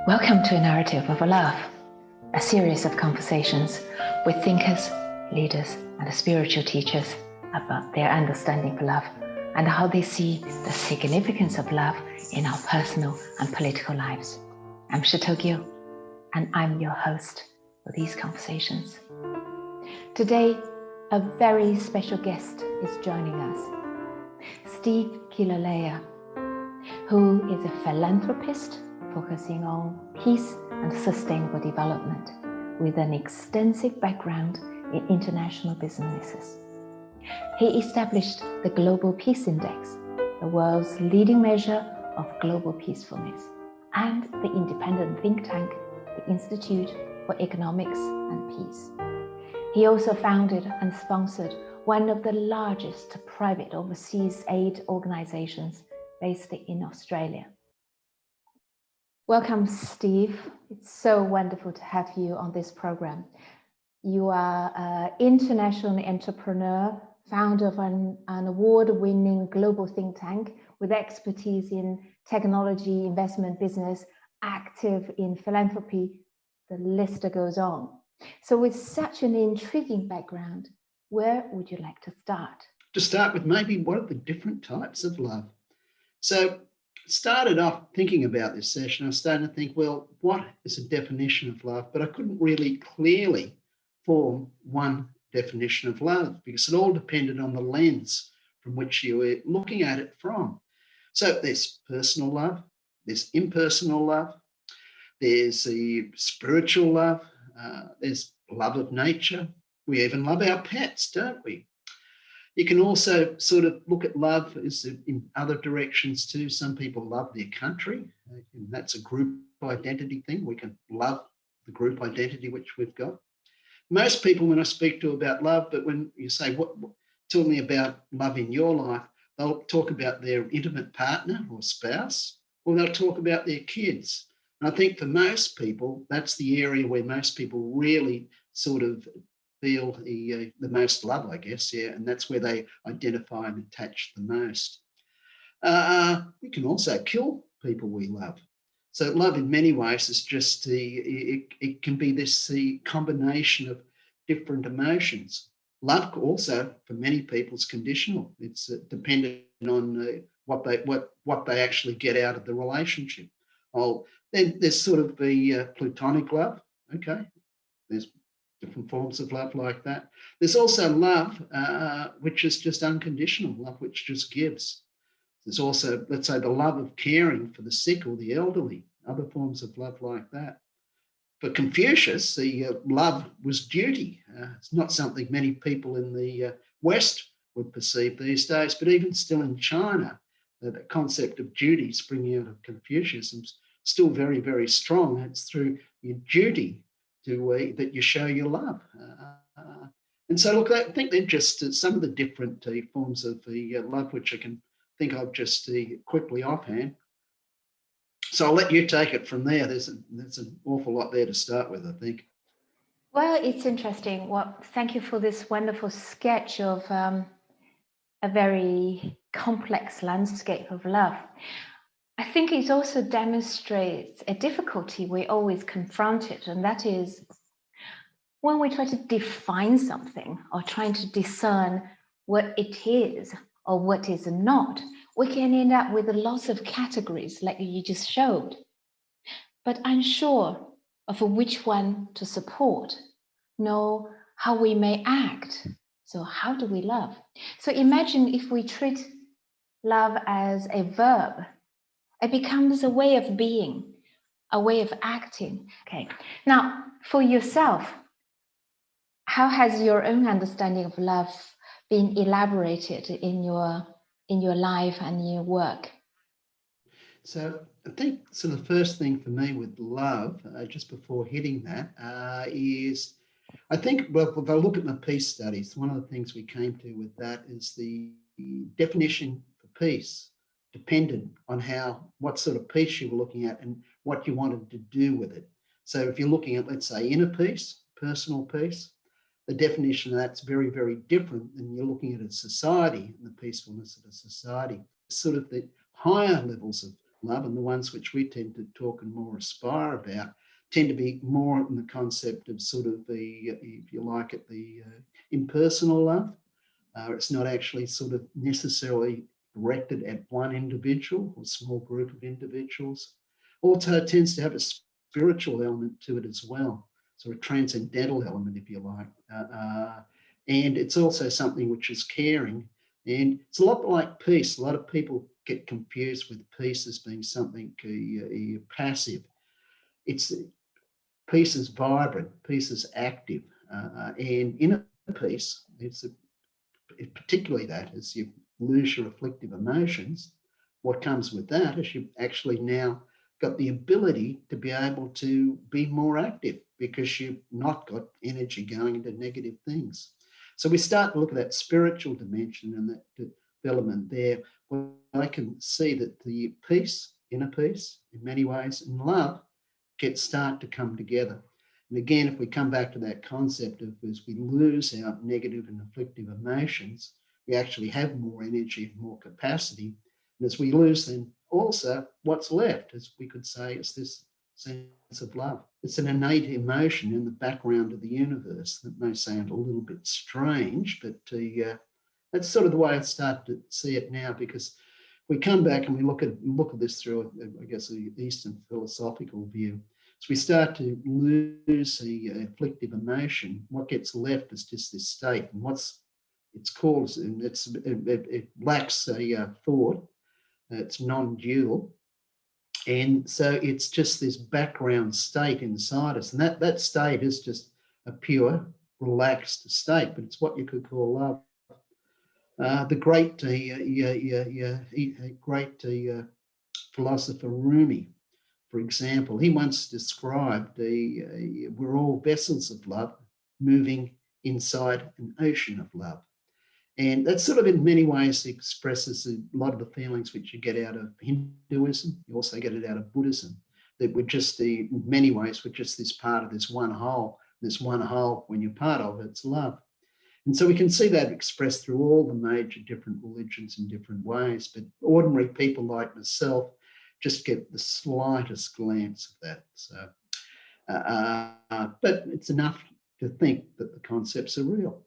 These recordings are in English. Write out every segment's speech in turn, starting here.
Welcome to A Narrative of Love, a series of conversations with thinkers, leaders, and spiritual teachers about their understanding of love and how they see the significance of love in our personal and political lives. I'm Scherto Gill, and I'm your host for these conversations. Today, a very special guest is joining us, Steve Killelea, who is a philanthropist focusing on peace and sustainable development with an extensive background in international businesses. He established the Global Peace Index, the world's leading measure of global peacefulness, and the independent think tank, the Institute for Economics and Peace. He also founded and sponsored one of the largest private overseas aid organizations based in Australia. Welcome, Steve. It's so wonderful to have you on this program. You are an international entrepreneur, founder of an award-winning global think tank with expertise in technology, investment, business, active in philanthropy. The list goes on. So with such an intriguing background, where would you like to start? To start with, maybe what are the different types of love? So started off thinking about this session, I was starting to think, well, what is a definition of love? But I couldn't really clearly form one definition of love because it all depended on the lens from which you were looking at it from. So there's personal love, there's impersonal love, there's the spiritual love, there's love of nature. We even love our pets, don't we? You can also sort of look at love as in other directions too. Some people love their country, and that's a group identity thing. We can love the group identity which we've got. Most people, when I speak to about love, but when you say, tell me about love in your life, they'll talk about their intimate partner or spouse, or they'll talk about their kids. And I think for most people, that's the area where most people really sort of feel the most love, I guess, yeah, and that's where they identify and attach the most. We can also kill people we love. So love in many ways is just it can be this combination of different emotions. Love also, for many people, is conditional. It's dependent on what they actually get out of the relationship. Then there's sort of the platonic love. Okay, there's different forms of love like that. There's also love, which is just unconditional, love which just gives. There's also, let's say, the love of caring for the sick or the elderly, other forms of love like that. For Confucius, the love was duty. It's not something many people in the West would perceive these days, but even still in China, the concept of duty springing out of Confucianism is still very, very strong. It's through your duty that you show your love. And so, look, I think they're just some of the different forms of the love, which I can think of just quickly offhand. So I'll let you take it from there. There's an awful lot there to start with, I think. Well, it's interesting. Well, thank you for this wonderful sketch of a very complex landscape of love. I think it also demonstrates a difficulty we always confronted, and that is when we try to define something or trying to discern what it is or what is not, we can end up with lots of categories like you just showed, but unsure of which one to support, know how we may act. So how do we love? So imagine if we treat love as a verb. It becomes a way of being, a way of acting. Okay. Now, for yourself, how has your own understanding of love been elaborated in your life and your work? So I think the first thing for me with love, just before hitting that, is I think, well, if I look at my peace studies, one of the things we came to with that is the definition for peace depended on what sort of peace you were looking at and what you wanted to do with it. So if you're looking at, let's say, inner peace, personal peace, the definition of that's very, very different than you're looking at a society and the peacefulness of a society. Sort of the higher levels of love, and the ones which we tend to talk and more aspire about, tend to be more in the concept of sort of the, if you like it, the impersonal love. It's not actually sort of necessarily directed at one individual or small group of individuals. Also, it tends to have a spiritual element to it as well, so a transcendental element, if you like. And it's also something which is caring. And it's a lot like peace. A lot of people get confused with peace as being something passive. Peace is vibrant, peace is active. And inner peace, particularly that, as you lose your afflictive emotions, what comes with that is you've actually now got the ability to be able to be more active because you've not got energy going into negative things. So we start to look at that spiritual dimension and that development there, where I can see that the peace, inner peace, in many ways, and love start to come together. And again, if we come back to that concept of as we lose our negative and afflictive emotions, we actually have more energy and more capacity. And as we lose them also, what's left, as we could say, is this sense of love. It's an innate emotion in the background of the universe. That may sound a little bit strange, but that's sort of the way I start to see it now, because we come back and we look at this through, I guess, the Eastern philosophical view. As we start to lose the afflictive emotion, what gets left is just this state. And it's called, it lacks a thought. It's non-dual. And so it's just this background state inside us. And that state is just a pure, relaxed state, but it's what you could call love. The great philosopher Rumi, for example, he once described we're all vessels of love moving inside an ocean of love. And that sort of in many ways expresses a lot of the feelings which you get out of Hinduism. You also get it out of Buddhism, that we're just in many ways, we're just this part of this one whole. This one whole, when you're part of it, it's love. And so we can see that expressed through all the major different religions in different ways. But ordinary people like myself just get the slightest glance of that. So, but it's enough to think that the concepts are real.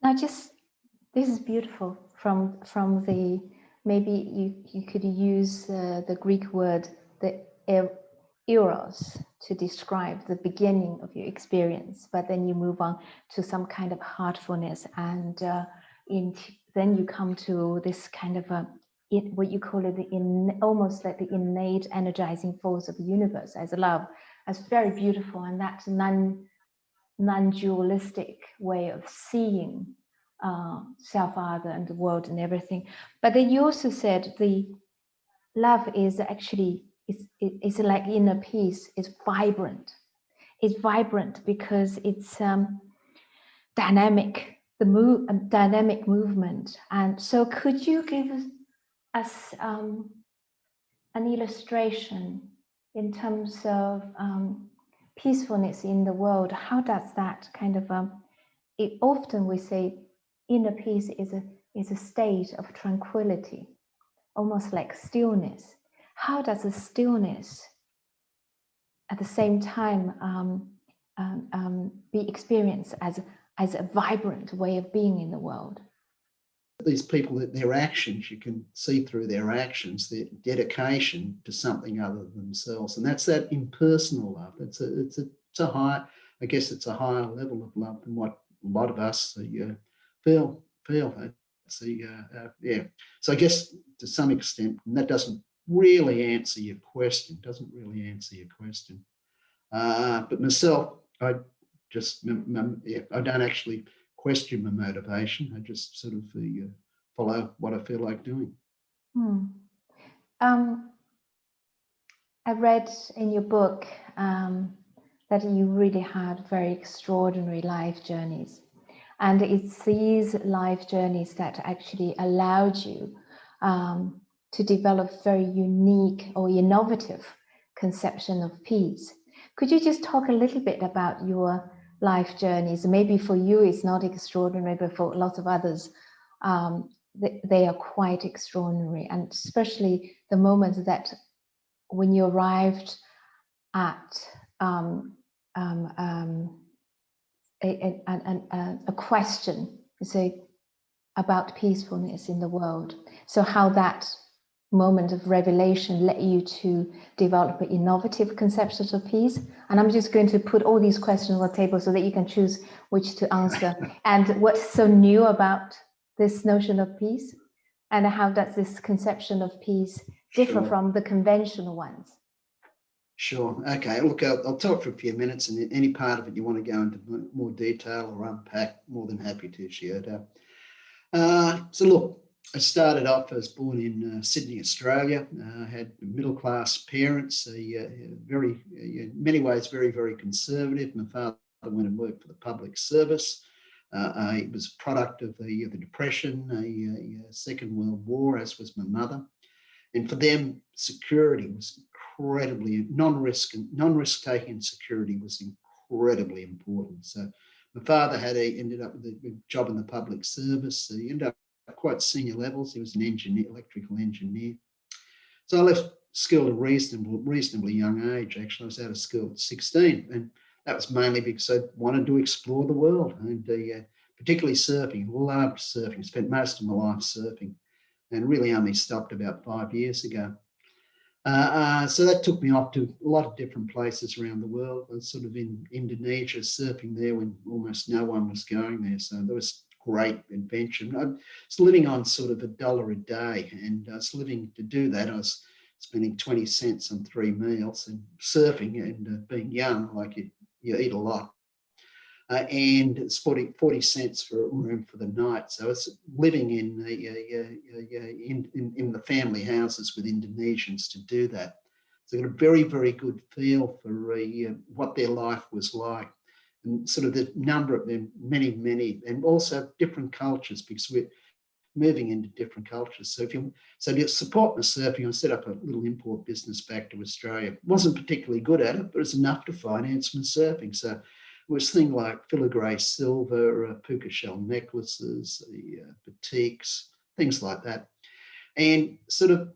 Now, this is beautiful. From the, maybe you could use the Greek word, the eros, to describe the beginning of your experience, but then you move on to some kind of heartfulness, and then you come to this kind of what you call it, almost like the innate energizing force of the universe as love, as very beautiful, and that non-dualistic way of seeing self, other, and the world and everything. But then you also said the love is actually, it's like inner peace. It's vibrant. It's vibrant because it's dynamic, dynamic movement. And so could you give us an illustration in terms of peacefulness in the world? How does that kind of, often we say inner peace is a state of tranquility, almost like stillness. How does the stillness at the same time be experienced as a vibrant way of being in the world? These people, their actions, you can see through their actions, their dedication to something other than themselves. And that's that impersonal love. It's a high, I guess it's a higher level of love than what a lot of us feel. Yeah. So I guess to some extent, and that doesn't really answer your question, But myself, I don't actually question my motivation. I just sort of follow what I feel like doing. I read in your book that you really had very extraordinary life journeys. And it's these life journeys that actually allowed you to develop very unique or innovative conception of peace. Could you just talk a little bit about your life journeys? Maybe for you it's not extraordinary, but for lots of others, they are quite extraordinary, and especially the moments that when you arrived at a question, say, about peacefulness in the world. So how that moment of revelation led you to develop innovative conceptions of peace. And I'm just going to put all these questions on the table so that you can choose which to answer. And what's so new about this notion of peace? And how does this conception of peace differ from the conventional ones? Sure. Okay. Look, I'll talk for a few minutes, and any part of it you want to go into more detail or unpack, more than happy to, Scherto. So look, I started off, I was born in Sydney, Australia. I had middle-class parents, very, in many ways, very, very conservative. My father went and worked for the public service. I was a product of the Depression, a Second World War, as was my mother. And for them, security was incredibly, non-risk-taking and security was incredibly important. So my father ended up with a job in the public service. He ended up at quite senior levels. He was an engineer, electrical engineer. So I left school at a reasonably young age. Actually, I was out of school at 16, and that was mainly because I wanted to explore the world, and particularly surfing. Loved surfing. Spent most of my life surfing, and really only stopped about 5 years ago. So that took me off to a lot of different places around the world. I was sort of in Indonesia surfing there when almost no one was going there. So there was great adventure. I was living on sort of $1 a day, and I was living to do that. I was spending 20 cents on 3 meals and surfing, and being young, like you eat a lot. And it's 40 cents for a room for the night. So I was living in the family houses with Indonesians to do that. So I got a very, very good feel for what their life was like, and sort of the number of them, many, and also different cultures, because we're moving into different cultures. So to support my surfing, I set up a little import business back to Australia. Wasn't particularly good at it, but it's enough to finance my surfing. So it was things like filigree silver, puka shell necklaces, batiks, things like that. And sort of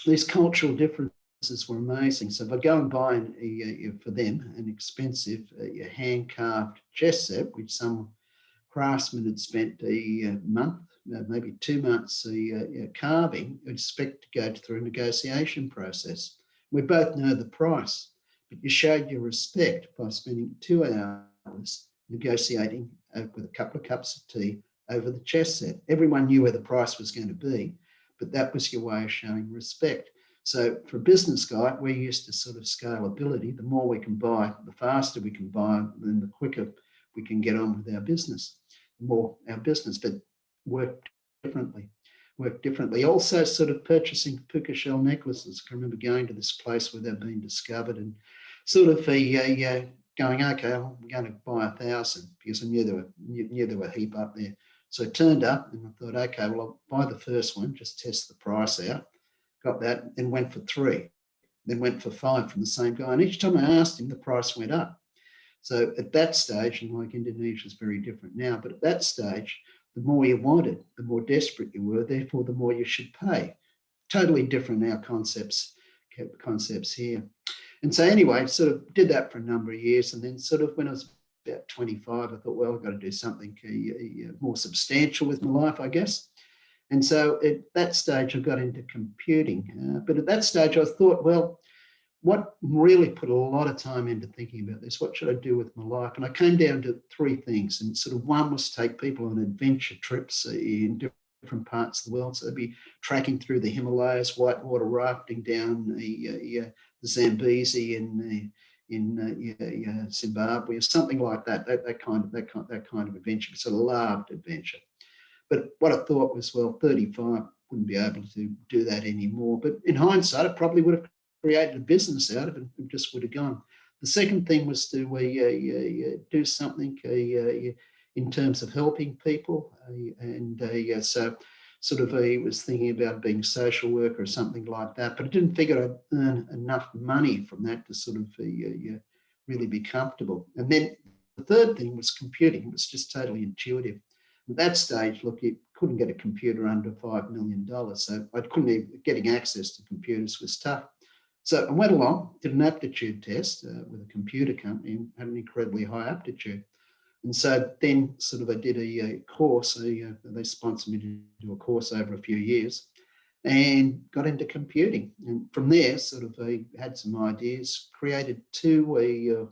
these cultural differences were amazing. So if I go and buy for them an expensive hand-carved chess set, which some craftsman had spent a month, maybe 2 months carving, you'd expect to go through a negotiation process. We both know the price, but you showed your respect by spending 2 hours negotiating with a couple of cups of tea over the chess set. Everyone knew where the price was going to be, but that was your way of showing respect. So for a business guy, we're used to sort of scalability. The more we can buy, the faster we can buy, then the quicker we can get on with our business, the more our business, but work differently. Also sort of purchasing puka shell necklaces. I remember going to this place where they've been discovered and sort of going, okay, I'm going to buy 1,000 because I knew there were a heap up there. So I turned up and I thought, okay, well, I'll buy the first one, just test the price out. Got that, and went for 3, then went for 5 from the same guy. And each time I asked him, the price went up. So at that stage, and like Indonesia is very different now, but at that stage, the more you wanted, the more desperate you were, therefore the more you should pay. Totally different now concepts here. And so anyway, sort of did that for a number of years. And then sort of when I was about 25, I thought, well, I've got to do something more substantial with my life, I guess. And so at that stage, I got into computing. But at that stage, I thought, well, what really put a lot of time into thinking about this, what should I do with my life? And I came down to 3 things. And sort of one was take people on adventure trips in different parts of the world. So they'd be tracking through the Himalayas, whitewater rafting down the Zambezi in Zimbabwe, or something like that. That kind of adventure. Because I loved adventure. But what I thought was, well, 35 wouldn't be able to do that anymore. But in hindsight, I probably would have created a business out of it and just would have gone. The second thing was to do something in terms of helping people. So he was thinking about being a social worker or something like that, but I didn't figure I'd earn enough money from that to really be comfortable. And then the third thing was computing. It was just totally intuitive. At that stage, look, you couldn't get a computer under $5 million. So I couldn't even, getting access to computers was tough. So I went along, did an aptitude test with a computer company and had an incredibly high aptitude. And so then I did a course, they sponsored me to do a course over a few years and got into computing. And from there, I had some ideas, created two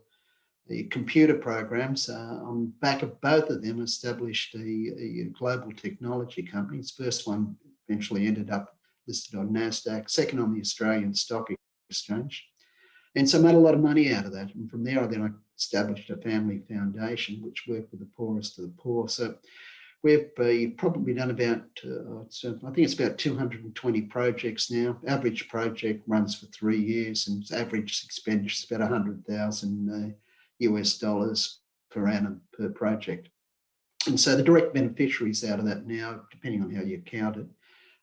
computer programs. On the back of both of them, established a global technology company. Its first one eventually ended up listed on NASDAQ, second on the Australian Stock Exchange. And so I made a lot of money out of that. And from there, I established a family foundation, which worked with the poorest of the poor. So we've probably done about, I think it's about 220 projects now. Average project runs for 3 years and average expenditure is about 100,000 US dollars per annum per project. And so the direct beneficiaries out of that now, depending on how you count it,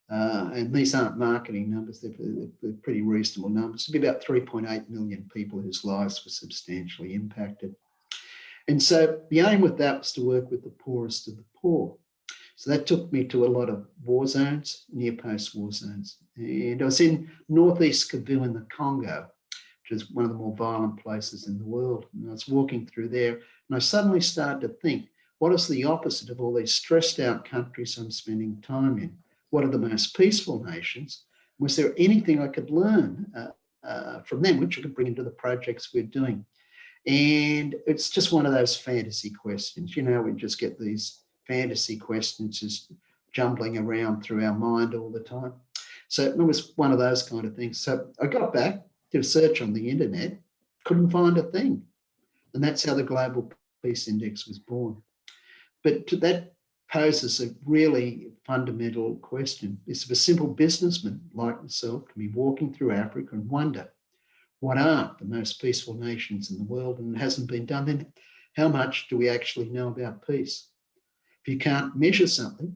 and these aren't marketing numbers, they're pretty reasonable numbers. It'd be about 3.8 million people whose lives were substantially impacted. And so the aim with that was to work with the poorest of the poor. So that took me to a lot of war zones, near post-war zones. And I was in northeast Kivu in the Congo, which is one of the more violent places in the world. And I was walking through there and I suddenly started to think, what is the opposite of all these stressed out countries I'm spending time in? What are the most peaceful nations? Was there anything I could learn from them, which I could bring into the projects we're doing? And it's just one of those fantasy questions. You know, we just get these fantasy questions just jumbling around through our mind all the time. So it was one of those kind of things. So I got back, did a search on the internet, couldn't find a thing. And that's how the Global Peace Index was born. But that poses a really fundamental question. If a simple businessman like myself can be walking through Africa and wonder, what are the most peaceful nations in the world, and it hasn't been done, then how much do we actually know about peace? If you can't measure something,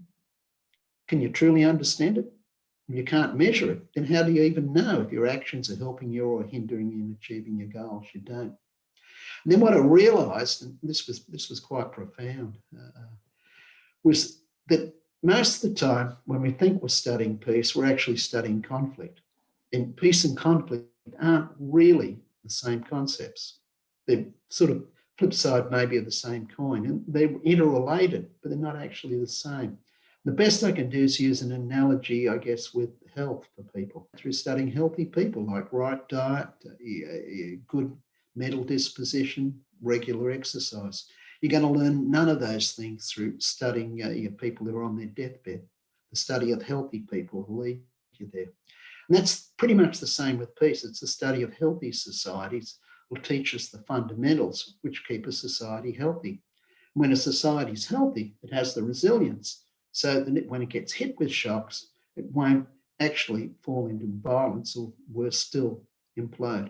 can you truly understand it? If you can't measure it, then how do you even know if your actions are helping you or hindering you in achieving your goals? You don't. And then what I realised, and this was quite profound, was that most of the time when we think we're studying peace, we're actually studying conflict. And peace and conflict aren't really the same concepts. They're flip side maybe of the same coin, and they're interrelated, but they're not actually the same. The best I can do is use an analogy, I guess, with health for people. Through studying healthy people, like right diet, good mental disposition, regular exercise. You're going to learn none of those things through studying people who are on their deathbed. The study of healthy people will lead you there. And that's pretty much the same with peace. It's the study of healthy societies will teach us the fundamentals which keep a society healthy. When a society is healthy, it has the resilience so that when it gets hit with shocks, it won't actually fall into violence or worse still, implode.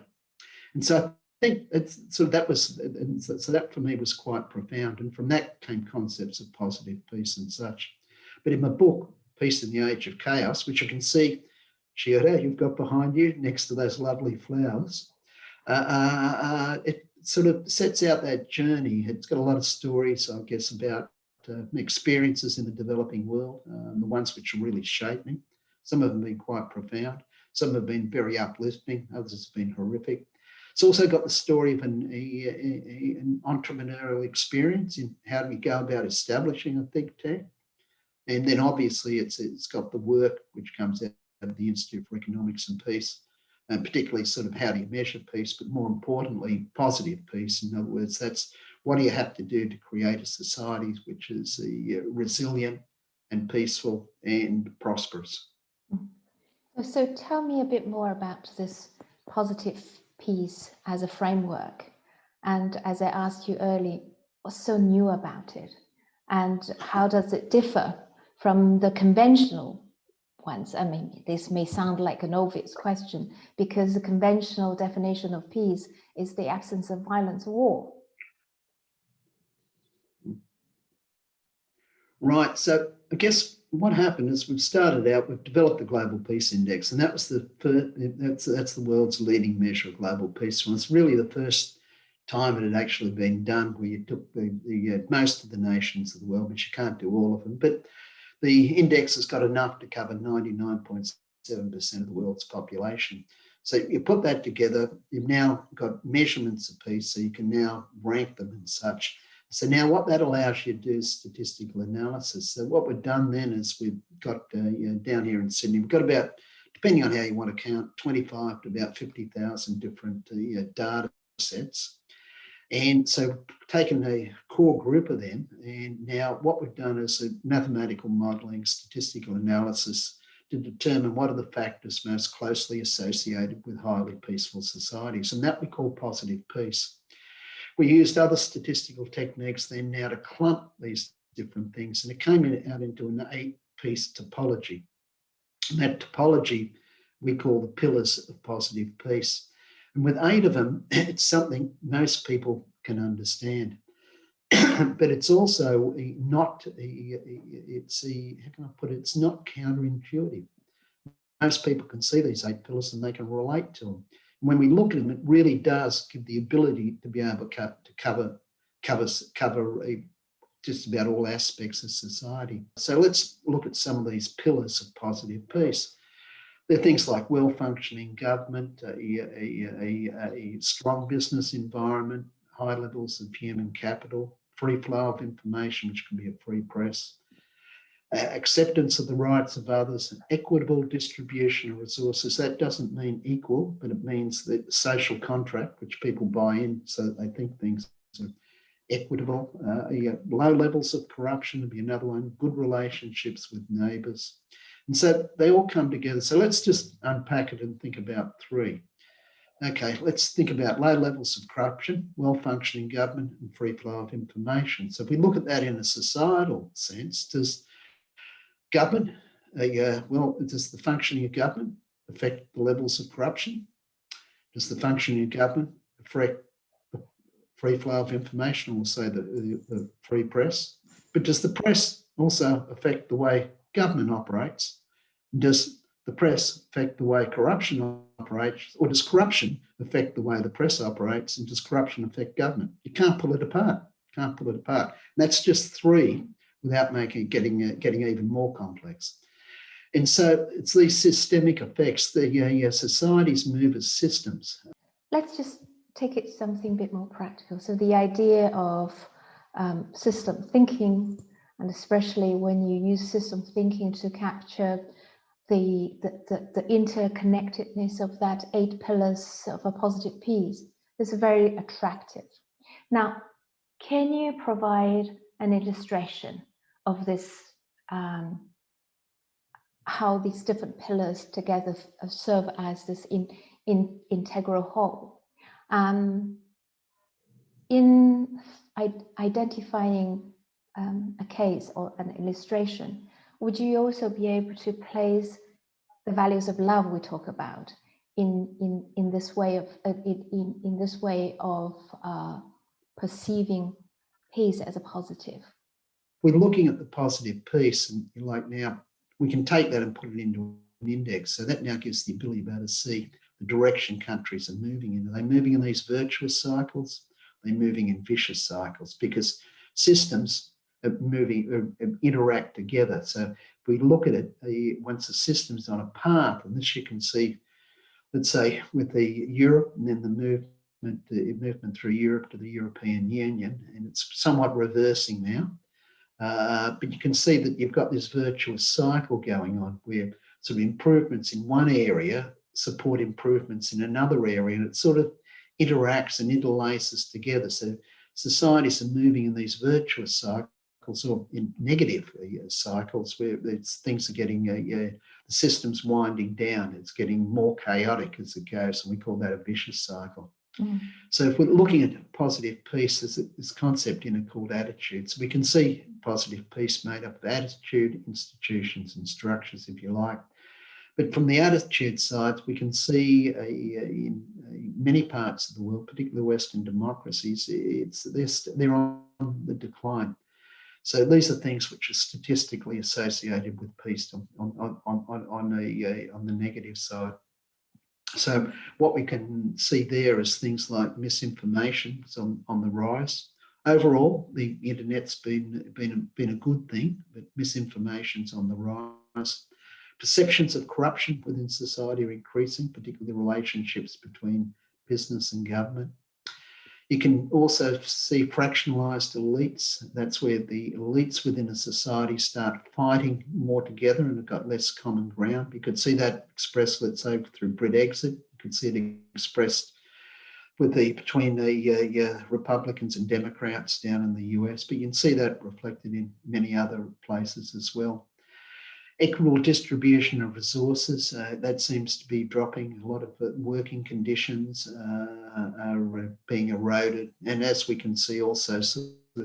And so I think that for me was quite profound. And from that came concepts of positive peace and such. But in my book, Peace in the Age of Chaos, which you can see, Scherto, you've got behind you next to those lovely flowers, it sets out that journey. It's got a lot of stories, I guess, about experiences in the developing world, the ones which really shaped me. Some of them have been quite profound. Some have been very uplifting. Others have been horrific. It's also got the story of an entrepreneurial experience in how do we go about establishing a think tank. And then obviously it's got the work which comes out of the Institute for Economics and Peace, and particularly how do you measure peace, but more importantly, positive peace. In other words, that's what do you have to do to create a society which is resilient and peaceful and prosperous. So tell me a bit more about this positive peace as a framework. And as I asked you earlier, what's so new about it? And how does it differ from the conventional ones? I mean, this may sound like an obvious question because the conventional definition of peace is the absence of violence or war. Right. So I guess what happened is we've developed the Global Peace Index, and that was the first, that's the world's leading measure of global peace. And it's really the first time it had actually been done, where you took most of the nations of the world, but you can't do all of them. But the index has got enough to cover 99.7% of the world's population. So you put that together, you've now got measurements of peace, so you can now rank them and such. So now what that allows you to do is statistical analysis. So what we've done then is we've got down here in Sydney, we've got about, depending on how you want to count, 25 to about 50,000 different data sets. And so taken a core group of them, and now what we've done is a mathematical modelling, statistical analysis to determine what are the factors most closely associated with highly peaceful societies, and that we call positive peace. We used other statistical techniques then now to clump these different things, and it came out into an 8-piece topology. And that topology we call the pillars of positive peace. And with 8 of them, it's something most people can understand. But it's also not, how can I put it, it's not counterintuitive. Most people can see these 8 pillars and they can relate to them. And when we look at them, it really does give the ability to be able to cover just about all aspects of society. So let's look at some of these pillars of positive peace. They're things like well-functioning government, a strong business environment, high levels of human capital, free flow of information, which can be a free press, acceptance of the rights of others, and equitable distribution of resources. That doesn't mean equal, but it means the social contract, which people buy in so that they think things are equitable. Low levels of corruption would be another one, good relationships with neighbours. And so they all come together. So let's just unpack it and think about 3. Okay, let's think about low levels of corruption, well-functioning government, and free flow of information. So if we look at that in a societal sense, does government, does the functioning of government affect the levels of corruption? Does the functioning of government affect the free flow of information, or say the free press? But does the press also affect the way government operates? Does the press affect the way corruption operates, or does corruption affect the way the press operates, and does corruption affect government? You can't pull it apart. Can't pull it apart. And that's just 3 without getting even more complex. And so it's these systemic effects that societies move as systems. Let's just take it something a bit more practical. So the idea of system thinking, and especially when you use system thinking to capture the interconnectedness of that 8 pillars of a positive peace, is very attractive. Now, can you provide an illustration of this, how these different pillars together serve as this integral whole? In identifying a case or an illustration, would you also be able to place the values of love we talk about in this way of perceiving peace as a positive? We're looking at the positive peace, and like now we can take that and put it into an index. So that now gives the ability to see the direction countries are moving in. Are they moving in these virtuous cycles? Are they moving in vicious cycles? Because systems interact together. So if we look at it, once the system's on a path, and this you can see, let's say with the Europe and then the movement through Europe to the European Union, and it's somewhat reversing now. But you can see that you've got this virtuous cycle going on where sort of improvements in one area support improvements in another area, and it sort of interacts and interlaces together. So societies are moving in these virtuous cycles or in negative cycles where things are getting, the system's winding down. It's getting more chaotic as it goes, and we call that a vicious cycle. Mm. So if we're looking at positive peace, there's this concept in it called attitudes. We can see positive peace made up of attitude, institutions and structures, if you like. But from the attitude side, we can see in many parts of the world, particularly Western democracies, they're on the decline. So these are things which are statistically associated with peace on the negative side. So what we can see there is things like misinformation on the rise. Overall, the internet's been a good thing, but misinformation's on the rise. Perceptions of corruption within society are increasing, particularly relationships between business and government. You can also see fractionalised elites. That's where the elites within a society start fighting more together and have got less common ground. You could see that expressed, let's say, through Brexit. You could see it expressed between the Republicans and Democrats down in the US, but you can see that reflected in many other places as well. Equitable distribution of resources, that seems to be dropping. A lot of working conditions are being eroded. And as we can see also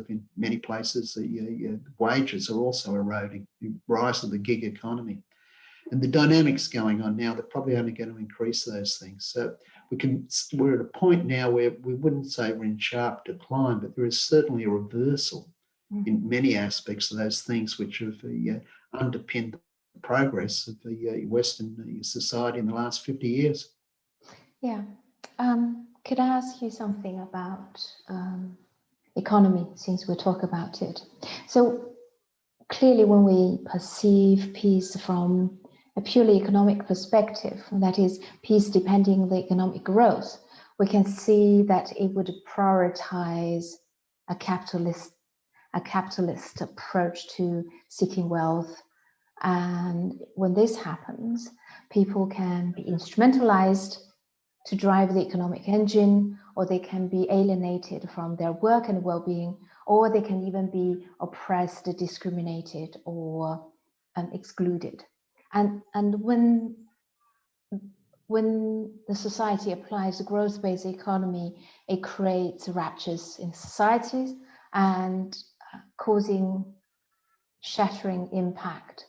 in many places, the wages are also eroding, the rise of the gig economy. And the dynamics going on now, they're probably only going to increase those things. So we're at a point now where we wouldn't say we're in sharp decline, but there is certainly a reversal in many aspects of those things which have underpinned the progress of the Western society in the last 50 years. Yeah. Could I ask you something about economy, since we talk about it? So clearly when we perceive peace from a purely economic perspective, that is peace depending on the economic growth, we can see that it would prioritize a capitalist approach to seeking wealth. And when this happens, people can be instrumentalized to drive the economic engine, or they can be alienated from their work and well-being, or they can even be oppressed, discriminated, or excluded. And when the society applies a growth-based economy, it creates ruptures in societies and causing shattering impact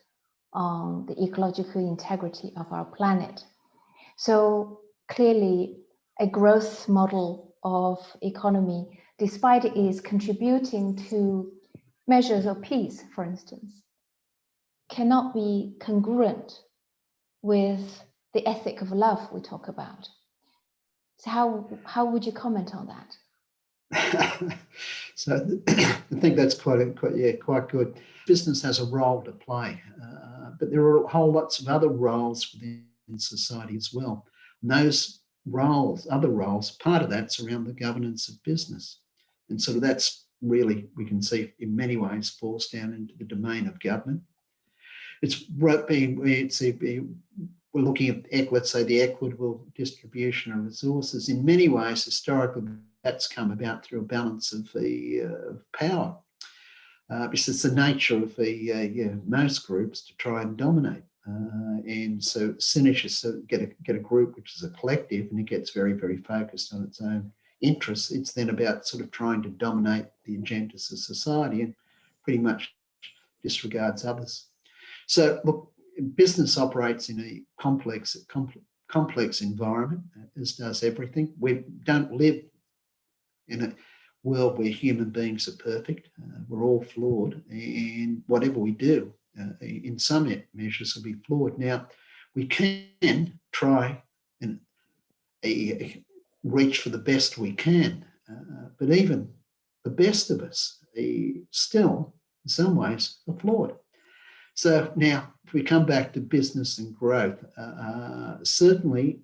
on the ecological integrity of our planet. So clearly, a growth model of economy, despite it is contributing to measures of peace, for instance, cannot be congruent with the ethic of love we talk about. So how would you comment on that? So I think that's quite good. Business has a role to play, but there are whole lots of other roles within society as well. And those roles, other roles, part of that's around the governance of business. And so that's really, we can see in many ways, falls down into the domain of government. We're looking at, let's say, the equitable distribution of resources. In many ways, historically, that's come about through a balance of power, because it's the nature of most groups to try and dominate. And so synergists get a group which is a collective, and it gets very, very focused on its own interests. It's then about sort of trying to dominate the agendas of society and pretty much disregards others. So look, business operates in a complex environment, as does everything. We don't live in a world where human beings are perfect. We're all flawed, and whatever we do, in some measures, will be flawed. Now, we can try and reach for the best we can, but even the best of us still, in some ways, are flawed. So now, if we come back to business and growth, certainly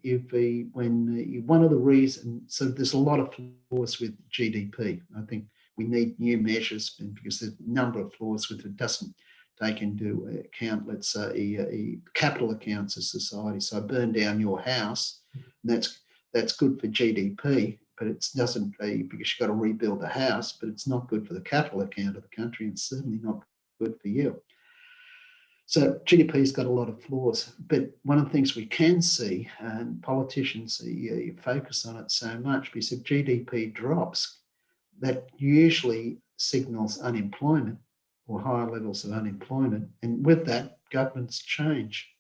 one of the reasons, so there's a lot of flaws with GDP. I think we need new measures because there's a number of flaws with it. Doesn't take into account, let's say, capital accounts of society. So burn down your house, and that's good for GDP, but it doesn't, because you've got to rebuild the house, but it's not good for the capital account of the country, and it's certainly not good for you. So GDP's got a lot of flaws, but one of the things we can see, and politicians focus on it so much, because if GDP drops, that usually signals unemployment or higher levels of unemployment, and with that, governments change.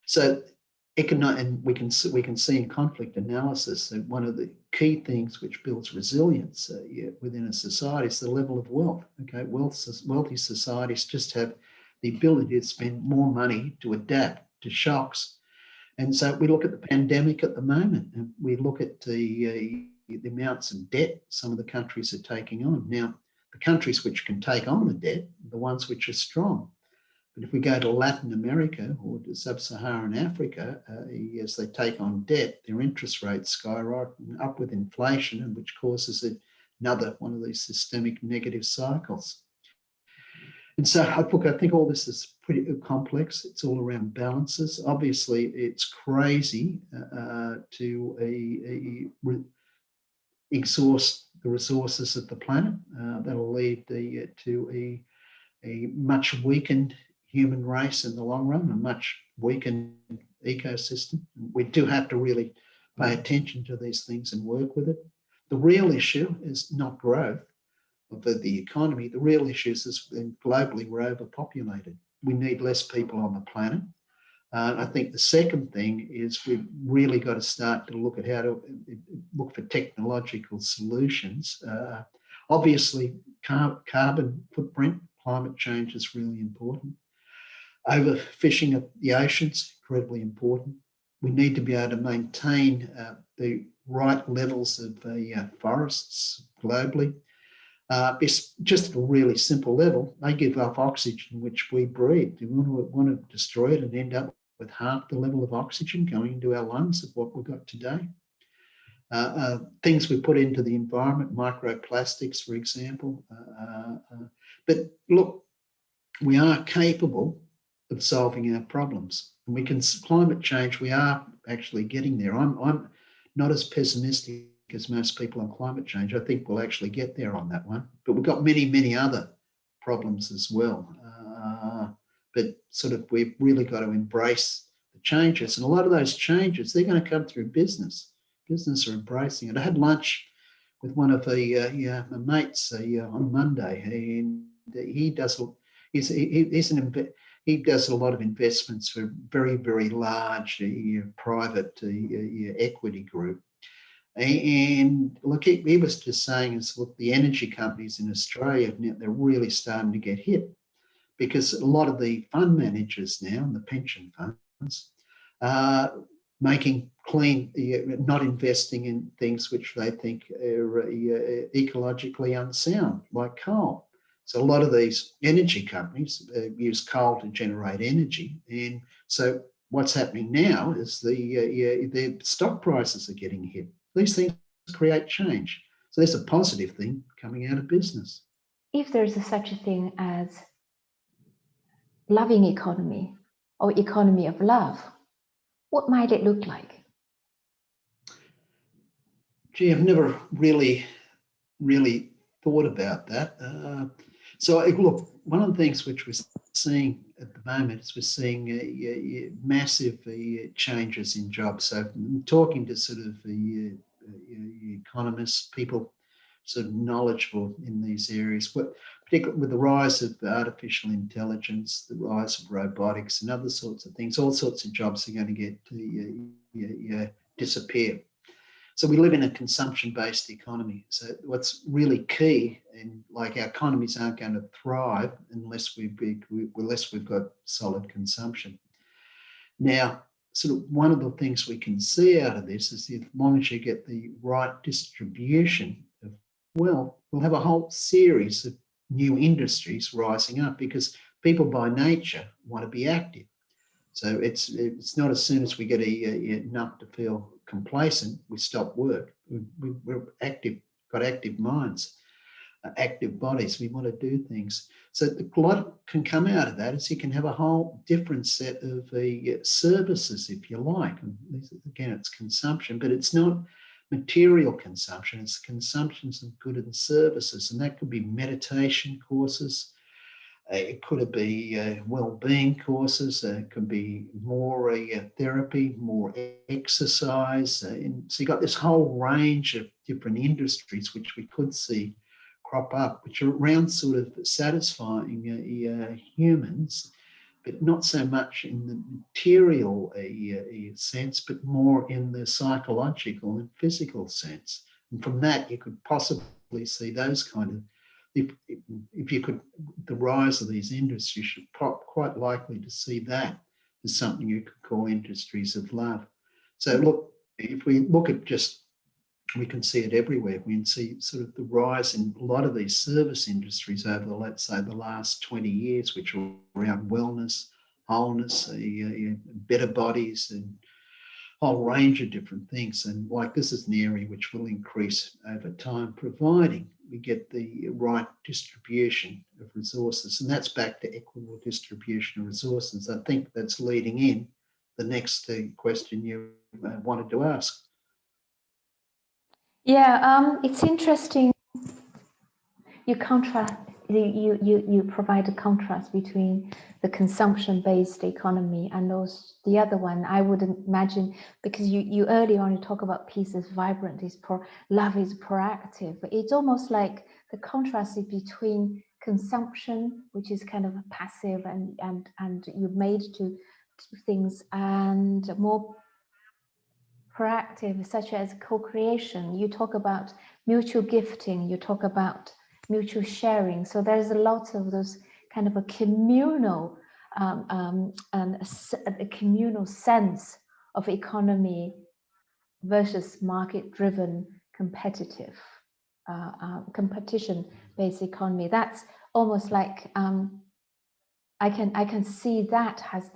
So and we can see in conflict analysis that one of the key things which builds resilience within a society is the level of wealth. Okay, wealthy societies just have the ability to spend more money to adapt to shocks. And so we look at the pandemic at the moment, and we look at the amounts of debt some of the countries are taking on. Now, the countries which can take on the debt are the ones which are strong. But if we go to Latin America or to sub-Saharan Africa, as they take on debt, their interest rates skyrocket up with inflation, and which causes another one of these systemic negative cycles. And so I think all this is pretty complex. It's all around balances. Obviously, it's crazy to exhaust the resources of the planet. That'll lead to a much weakened human race in the long run, a much weakened ecosystem. We do have to really pay attention to these things and work with it. The real issue is not growth of the economy. The real issue is globally we're overpopulated. We need less people on the planet. I think the second thing is we've really got to start to look at how to look for technological solutions. Obviously, carbon footprint, climate change is really important. Overfishing of the oceans, incredibly important. We need to be able to maintain the right levels of forests globally. It's just at a really simple level. They give off oxygen which we breathe. Do we want to destroy it and end up with half the level of oxygen going into our lungs of what we've got today? Things we put into the environment, microplastics, for example. But look, we are capable of solving our problems. And we can, climate change, we are actually getting there. I'm not as pessimistic as most people on climate change. I think we'll actually get there on that one. But we've got many, many other problems as well. But sort of we've really got to embrace the changes. And a lot of those changes, they're going to come through business. Business are embracing it. I had lunch with one of my mates on Monday, and he does a lot of investments for very, very large private equity group. And look, he was just saying, look, the energy companies in Australia, they're really starting to get hit because a lot of the fund managers now, and the pension funds, are making clean, not investing in things which they think are ecologically unsound, like coal. So a lot of these energy companies use coal to generate energy. And so what's happening now is the stock prices are getting hit. These things create change. So there's a positive thing coming out of business. If there is such a thing as loving economy or economy of love, what might it look like? Gee, I've never really thought about that. So look, one of the things which we're seeing at the moment is we're seeing massive changes in jobs. So I'm talking to sort of economists, people sort of knowledgeable in these areas, but particularly with the rise of artificial intelligence, the rise of robotics and other sorts of things, all sorts of jobs are going to get disappear. So we live in a consumption-based economy. So what's really key, and like our economies aren't going to thrive unless we've got solid consumption. Now, sort of one of the things we can see out of this is as long as you get the right distribution of wealth, we'll have a whole series of new industries rising up because people by nature want to be active. So it's not as soon as we get enough to feel complacent, we stop work. We're active, got active minds, active bodies. We want to do things. So a lot can come out of that is you can have a whole different set of services, if you like. And again, it's consumption, but it's not material consumption. It's consumptions of goods and services. And that could be meditation courses. It could be well-being courses. It could be more therapy, more exercise. And so you got this whole range of different industries which we could see crop up, which are around sort of satisfying humans, but not so much in the material sense, but more in the psychological and physical sense. And from that, you could possibly see those kind of, if you could, the rise of these industries, you're quite likely to see that as something you could call industries of love. So look, if we look at just, we can see it everywhere. We can see sort of the rise in a lot of these service industries over, let's say, the last 20 years, which are around wellness, wholeness, better bodies, and a whole range of different things. And like, this is an area which will increase over time, providing we get the right distribution of resources. And that's back to equitable distribution of resources. I think that's leading in the next question you wanted to ask. Yeah, it's interesting. You contrast. You provide a contrast between the consumption-based economy and the other one. I would imagine, because you earlier on you talk about peace is vibrant, love is proactive. It's almost like the contrast is between consumption, which is kind of passive and you're made to things, and more proactive, such as co-creation. You talk about mutual gifting, you talk about mutual sharing. So there's a lot of those kind of a communal and a communal sense of economy versus market-driven competitive competition-based economy. That's almost like I can see that has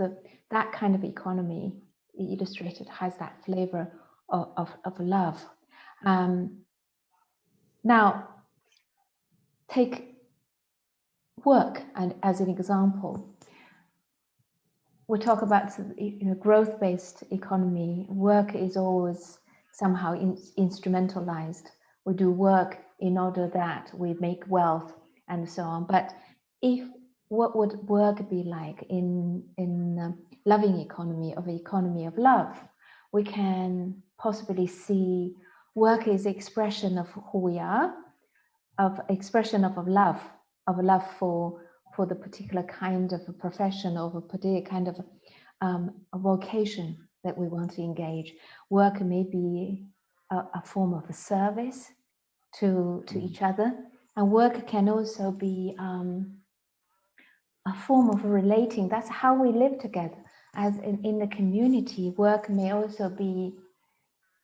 that kind of economy illustrated has that flavor of love. Now, take work and as an example. We talk about growth-based economy. Work is always somehow instrumentalized. We do work in order that we make wealth and so on. But what would work be like in loving economy of love? We can possibly see work is expression of who we are, of expression of love for the particular kind of a profession or a particular kind of a vocation that we want to engage. Work may be a form of a service to each other, and work can also be a form of relating. That's how we live together as in the community. Work may also be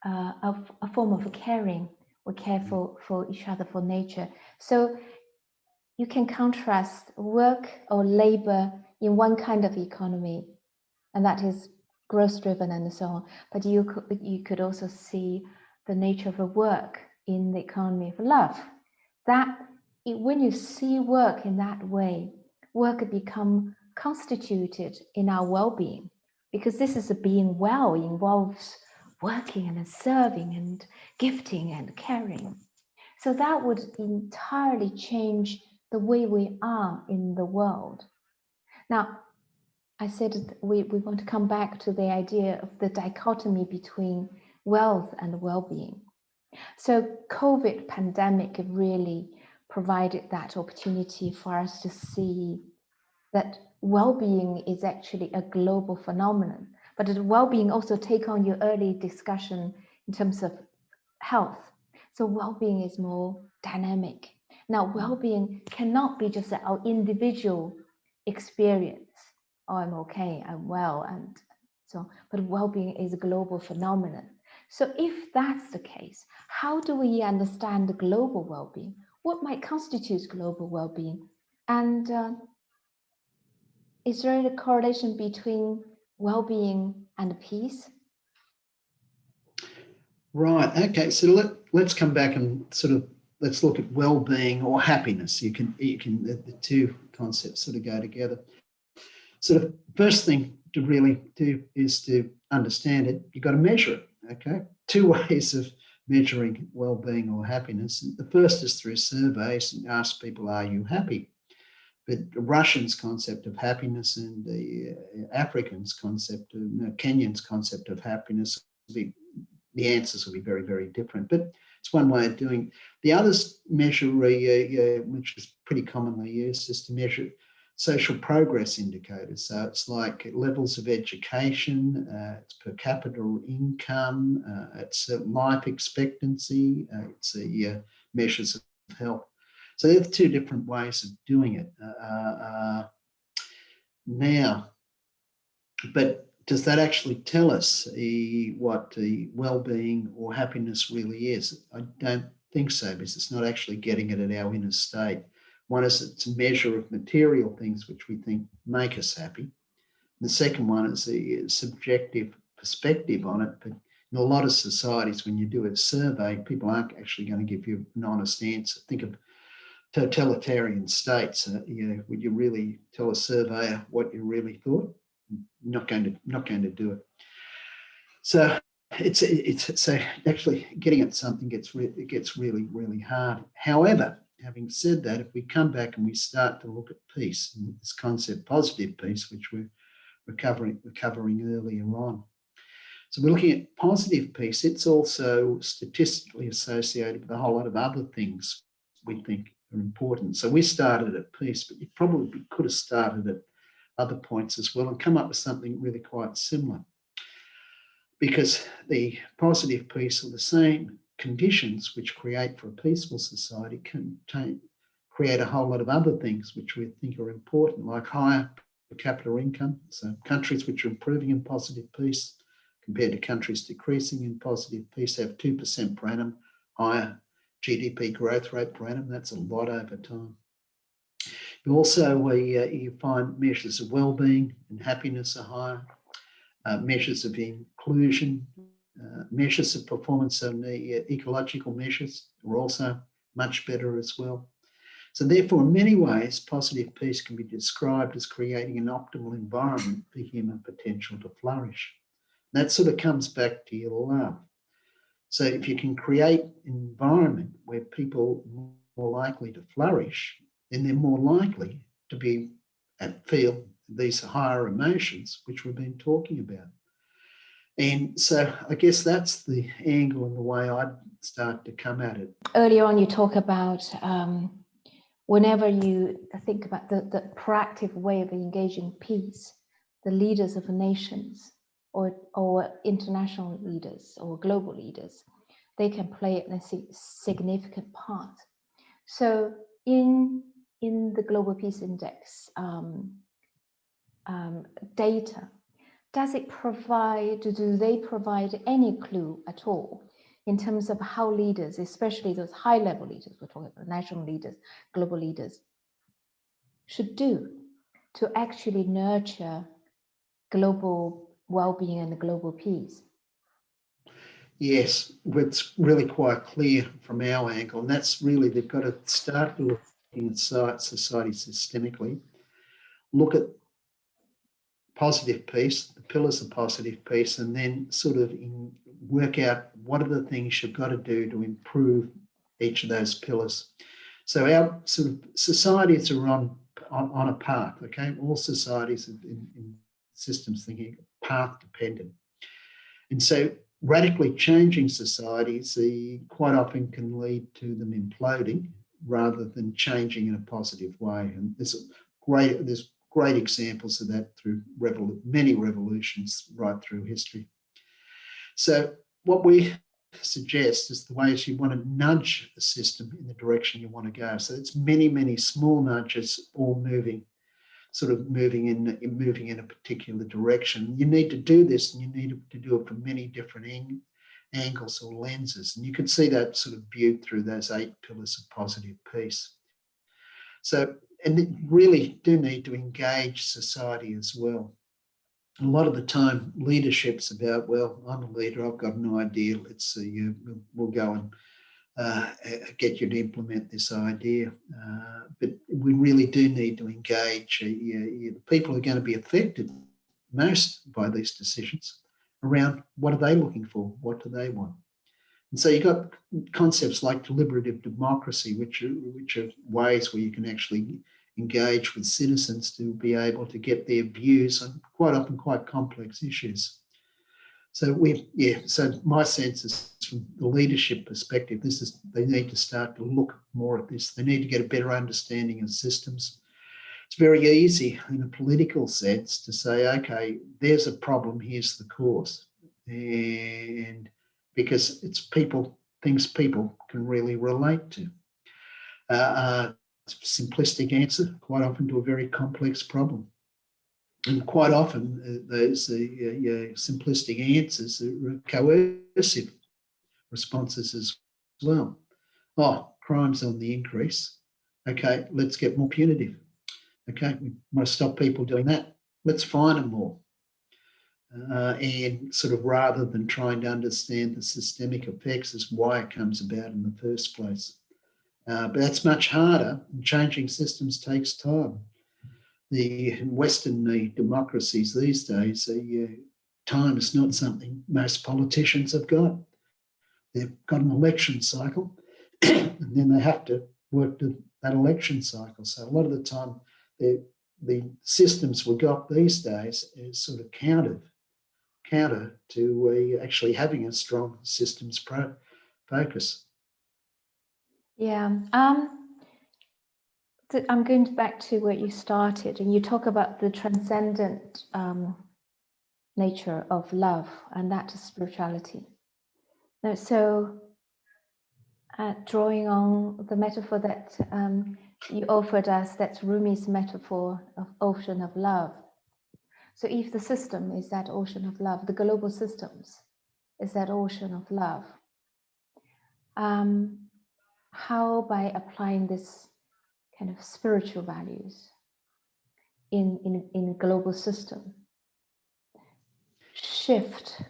a form of caring. We care for each other, for nature. So you can contrast work or labor in one kind of economy, and that is growth-driven and so on. But you could also see the nature of a work in the economy of love. When you see work in that way, work become constituted in our well-being, because this is a being well involves working and serving and gifting and caring. So that would entirely change the way we are in the world. Now, I said we want to come back to the idea of the dichotomy between wealth and well-being. So COVID pandemic really provided that opportunity for us to see that well-being is actually a global phenomenon, but well-being also take on your early discussion in terms of health. So well-being is more dynamic. Now, well-being cannot be just our individual experience. Oh, I'm okay, I'm well, and so, but well-being is a global phenomenon. So if that's the case, how do we understand the global well-being? What might constitute global well-being? And is there a correlation between well-being and peace? Right. Okay. So let's come back and let's look at well-being or happiness. You can the two concepts sort of go together. So the first thing to really do is to understand it. You've got to measure it. Okay. Two ways of measuring well-being or happiness. The first is through surveys and ask people, are you happy? But the Russians' concept of happiness and the Africans' concept, Kenyans' concept of happiness, the answers will be very, very different. But it's one way of doing it. The other measure, which is pretty commonly used, is to measure social progress indicators. So it's like levels of education, it's per capita income, it's life expectancy, it's the measures of health. So there's two different ways of doing it now. But does that actually tell us what the well-being or happiness really is? I don't think so, because it's not actually getting it at our inner state. One is it's a measure of material things which we think make us happy. The second one is the subjective perspective on it. But in a lot of societies, when you do a survey, people aren't actually going to give you an honest answer. Think of totalitarian states. Would you really tell a surveyor what you really thought? Not going to do it. So it's so actually getting at something gets really hard. However, having said that, if we come back and we start to look at peace and this concept positive peace, which we're covering earlier on. So we're looking at positive peace. It's also statistically associated with a whole lot of other things we think are important. So we started at peace, but you probably could have started at other points as well and come up with something really quite similar, because the positive peace or the same conditions which create for a peaceful society can create a whole lot of other things which we think are important, like higher per capita income. So countries which are improving in positive peace compared to countries decreasing in positive peace have 2% per annum higher GDP growth rate per annum. That's a lot over time. Also, you find measures of well-being and happiness are higher, measures of inclusion, measures of performance and the ecological measures are also much better as well. So therefore, in many ways, positive peace can be described as creating an optimal environment for human potential to flourish. That sort of comes back to your love. So if you can create an environment where people are more likely to flourish, then they're more likely to be and feel these higher emotions which we've been talking about. And so I guess that's the angle and the way I'd start to come at it. Earlier on, you talk about whenever you think about the proactive way of engaging peace, the leaders of nations or international leaders or global leaders, they can play a significant part. So in the Global Peace Index data, do they provide any clue at all in terms of how leaders, especially those high-level leaders, we're talking about national leaders, global leaders, should do to actually nurture global well-being and global peace? Yes, it's really quite clear from our angle, and that's really they've got to start looking at society systemically, look at positive peace, the pillars of positive peace, and then sort of work out what are the things you've got to do to improve each of those pillars. So our sort of societies are on a path, okay? All societies in systems thinking path dependent. And so radically changing societies quite often can lead to them imploding rather than changing in a positive way. And there's great examples of that through many revolutions right through history. So what we suggest is the ways you want to nudge a system in the direction you want to go. So it's many small nudges all moving in a particular direction. You need to do this, and you need to do it from many different angles or lenses. And you can see that sort of viewed through those 8 pillars of positive peace. So, and they really do need to engage society as well. A lot of the time, leadership's about, well, I'm a leader, I've got an idea, let's see, we'll go and get you to implement this idea. But we really do need to engage the people who are going to be affected most by these decisions around what are they looking for, what do they want. And so you've got concepts like deliberative democracy, which are ways where you can actually engage with citizens to be able to get their views on quite often quite complex issues. So so my sense is from the leadership perspective, they need to start to look more at this. They need to get a better understanding of systems. It's it's very easy in a political sense to say, okay, there's a problem, here's the cause. And because it's people, things people can really relate to. Simplistic answer, quite often to a very complex problem. And quite often those simplistic answers are coercive responses as well. Oh, crime's on the increase. Okay, let's get more punitive. Okay, we want to stop people doing that. Let's fine them more. And sort of rather than trying to understand the systemic effects as why it comes about in the first place. But that's much harder, and changing systems takes time. In Western democracies these days, time is not something most politicians have got. They've got an election cycle, and then they have to work to that election cycle. So a lot of the time, the systems we've got these days is sort of counter to actually having a strong systems focus. Yeah. I'm going back to where you started, and you talk about the transcendent nature of love, and that is spirituality. Now, so, drawing on the metaphor that you offered us, that's Rumi's metaphor of ocean of love. So if the system is that ocean of love, the global systems is that ocean of love, how by applying this kind of spiritual values in global system shift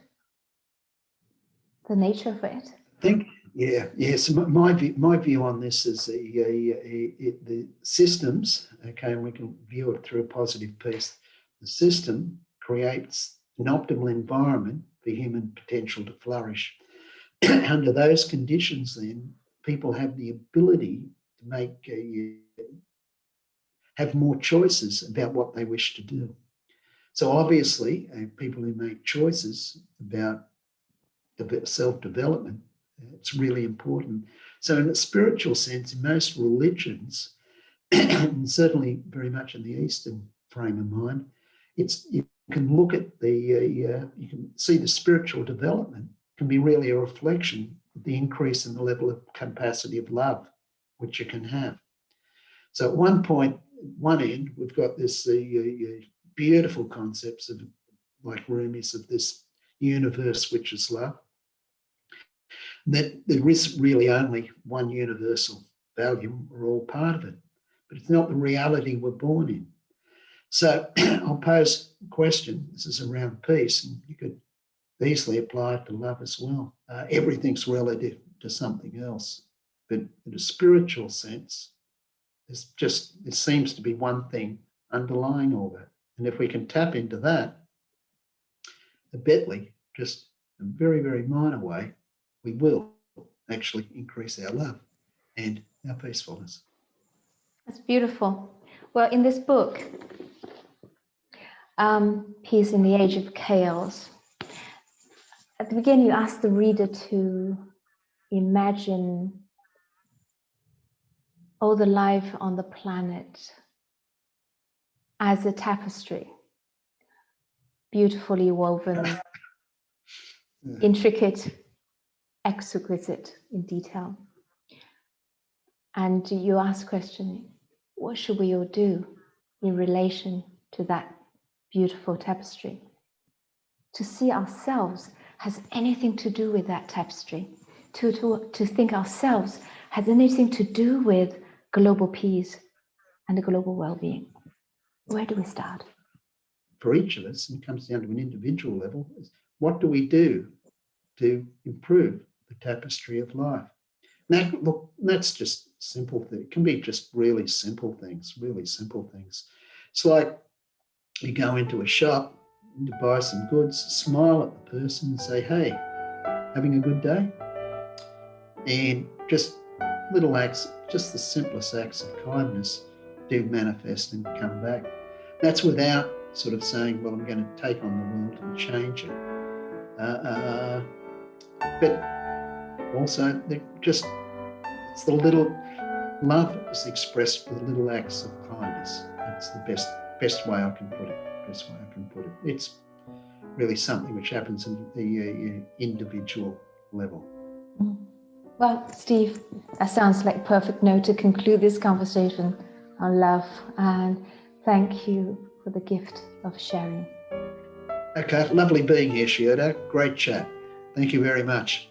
the nature of it? I think, yes. My view on this is the systems. Okay, and we can view it through a positive piece. The system creates an optimal environment for human potential to flourish. Under those conditions, then people have the ability to have more choices about what they wish to do. So obviously, people who make choices about self-development, it's really important. So in a spiritual sense, in most religions, and certainly very much in the Eastern frame of mind, you can look at you can see the spiritual development can be really a reflection of the increase in the level of capacity of love which you can have. So at one end, we've got this beautiful concepts of, like Rumi's, of this universe which is love. That there is really only one universal value, we're all part of it, but it's not the reality we're born in. So I'll pose a question, this is around peace, and you could easily apply it to love as well. Everything's relative to something else, but in a spiritual sense, there seems to be one thing underlying all that. And if we can tap into that, a bitly, just in a very, very minor way, we will actually increase our love and our peacefulness. That's beautiful. Well, in this book, Peace in the Age of Chaos, at the beginning you ask the reader to imagine all the life on the planet as a tapestry, beautifully woven, intricate, exquisite in detail. And you ask the question, what should we all do in relation to that beautiful tapestry? To see ourselves has anything to do with that tapestry. To think ourselves has anything to do with global peace and global well-being. Where do we start? For each of us, and it comes down to an individual level, is what do we do to improve the tapestry of life? Now, look, that's just simple thing. It can be just really simple things. It's like you go into a shop to buy some goods, smile at the person and say, hey, having a good day? And just little acts, just the simplest acts of kindness do manifest and come back. That's without sort of saying, well, I'm going to take on the world and change it. But also, it's the little love is expressed with little acts of kindness. That's the best way I can put it. Best way I can put it. It's really something which happens at the individual level. Well, Steve, that sounds like a perfect note to conclude this conversation on love. And thank you for the gift of sharing. Okay, lovely being here, Scherto. Great chat. Thank you very much.